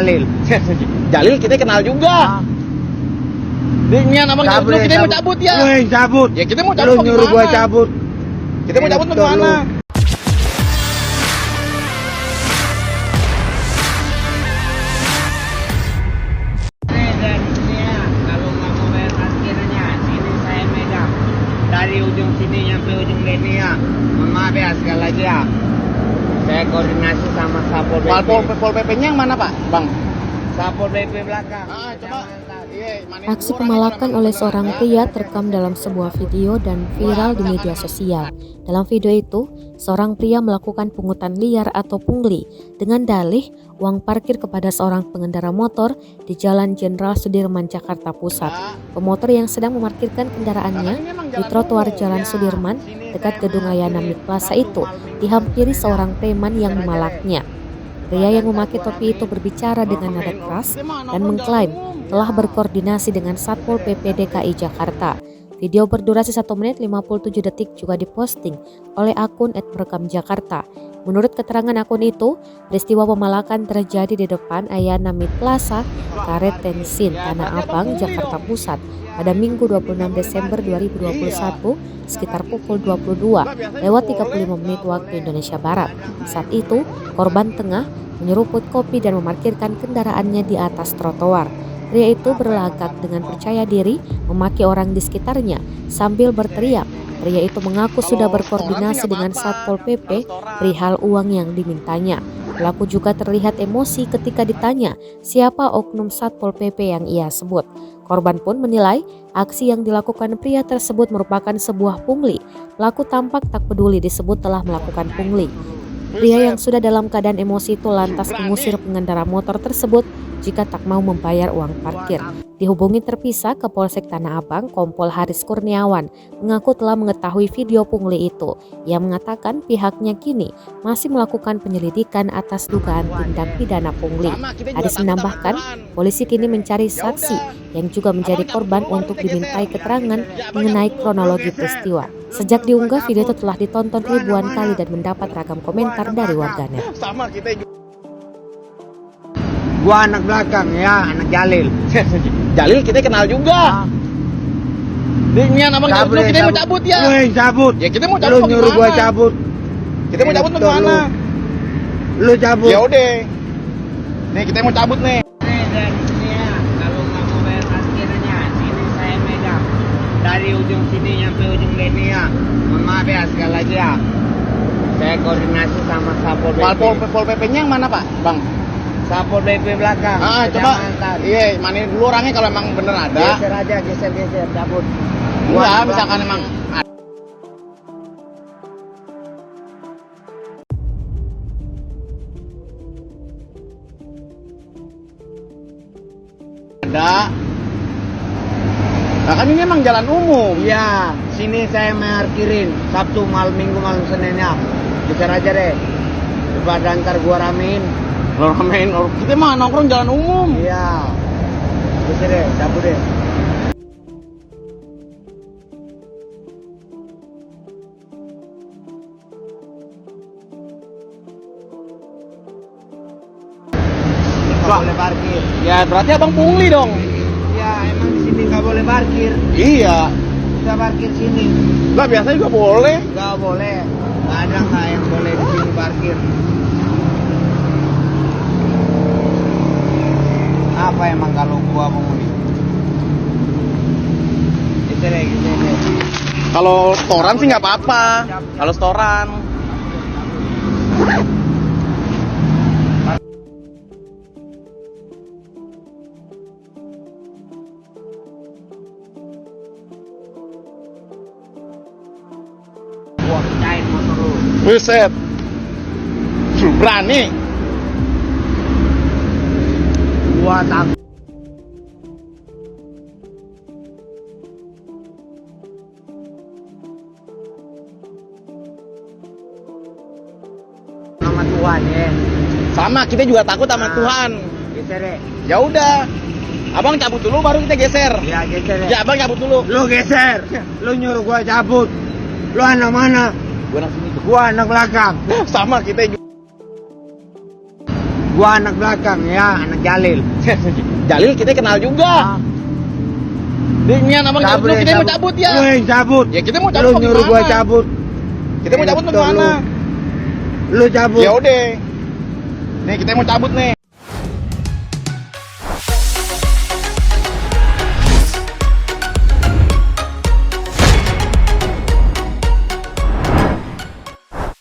Jalil. Jalil kita kenal juga. Ini abang Cabut, kita mau cabut. cabut ya. Lu yang cabut. Ya kita mau Lu cabut nyuruh gua bagaimana? cabut. Kita mau cabut Editor bagaimana? lu. Kalau nggak mau bayar parkirnya, sini saya megang. Dari ujung sini sampai ujung sini ya. Mohon maaf ya sekali lagi ya. Saya koordinasi sama Sapol BP. Pol PP-nya yang mana Pak, Bang? Sapol BP belakang. Coba. Aksi pemalakan oleh seorang pria terekam dalam sebuah video dan viral di media sosial. Dalam video itu, seorang pria melakukan pungutan liar atau pungli dengan dalih uang parkir kepada seorang pengendara motor di Jalan Jenderal Sudirman, Jakarta Pusat. Pemotor yang sedang memarkirkan kendaraannya di trotoar Jalan Sudirman dekat gedung Ayana Mid Plaza itu dihampiri seorang preman yang memalaknya. Pria yang memakai topi itu berbicara dengan nada keras dan mengklaim telah berkoordinasi dengan Satpol PP DKI Jakarta. Video berdurasi 1 menit 57 detik juga diposting oleh akun @merekamjakarta. Menurut keterangan akun itu, peristiwa pemalakan terjadi di depan Ayana Mid Plaza, Karet Tensin, Tanah Abang, Jakarta Pusat pada Minggu 26 Desember 2021 sekitar pukul 22:35 waktu Indonesia Barat. Saat itu, korban tengah menyeruput kopi dan memarkirkan kendaraannya di atas trotoar. Pria itu berlagak dengan percaya diri memaki orang di sekitarnya sambil berteriak. Pria itu mengaku sudah berkoordinasi dengan Satpol PP perihal uang yang dimintanya. Pelaku juga terlihat emosi ketika ditanya siapa oknum Satpol PP yang ia sebut. Korban pun menilai aksi yang dilakukan pria tersebut merupakan sebuah pungli. Pelaku tampak tak peduli disebut telah melakukan pungli. Pria yang sudah dalam keadaan emosi itu lantas mengusir pengendara motor tersebut jika tak mau membayar uang parkir. Dihubungi terpisah ke Polsek Tanah Abang, Kompol Haris Kurniawan mengaku telah mengetahui video pungli itu. Ia mengatakan pihaknya kini masih melakukan penyelidikan atas dugaan tindak pidana pungli. Haris menambahkan, polisi kini mencari saksi yang juga menjadi korban untuk dimintai keterangan mengenai kronologi peristiwa. Sejak diunggah, video itu telah ditonton ribuan kali dan mendapat ragam komentar dari warganet. Sama kita juga. Gua anak belakang ya, anak Jalil. Jalil kita kenal juga. Ini abang Cabut, kita mau cabut ya. Lu yang cabut. Ya kita mau cabut Lu nyuruh gua bagaimana? cabut. Kita mau cabut Editor bagaimana? Lu cabut. Ya udah. Nih kita mau cabut nih. Kalau nggak mau bayar parkirnya, sini saya megang. Dari ujung sini sampai ujung sini ya. Mohon maaf ya sekali lagi ya. Saya koordinasi sama Sapol BP. Pol PP-nya yang mana Pak, Bang? Sapol BP belakang. Coba. Kecamatan. Iya, manin dulu orangnya kalau emang bener ada. Geser aja, geser, cabut. Enggak, misalkan emang ada. Nah kan ini emang jalan umum. Iya, sini saya parkirin Sabtu malam Minggu malam Seninnya. Geser aja deh. Daripada ntar gua ramein. Lo ramein, kita mah nongkrong jalan umum. Iya. Geser deh, cabut deh. Nggak boleh parkir. Ya berarti abang pungli dong. Iya, emang di sini nggak boleh parkir. Iya. Kita parkir sini. Lah biasa juga boleh. Nggak boleh. Nggak ada nggak yang boleh di sini parkir. Apa emang kalau gua penghuni? Gitu deh. Kalau setoran sih nggak apa-apa. Kalau setoran. Gua pecahin motor lu. Buset. Berani. Gua takut. Sama Tuhan ya. Sama kita juga takut sama Nah. Tuhan. Geser deh. Ya udah. Abang cabut dulu baru kita geser. Ya geser deh. Ya abang cabut dulu. Lu geser. Lu nyuruh gua cabut. Lu anak mana? Gua anak sini. Gua anak belakang. Sama kita juga. Gua anak belakang ya, anak Jalil. Jalil kita kenal juga. Ini abang Cabut lu ya, kita mau cabut ya. Lu yang cabut. Ya kita mau cabut Lu mau nyuruh gua gimana? cabut. Kita mau cabut mau Lu. gimana? Lu cabut. Ya udah. Nih kita mau cabut nih.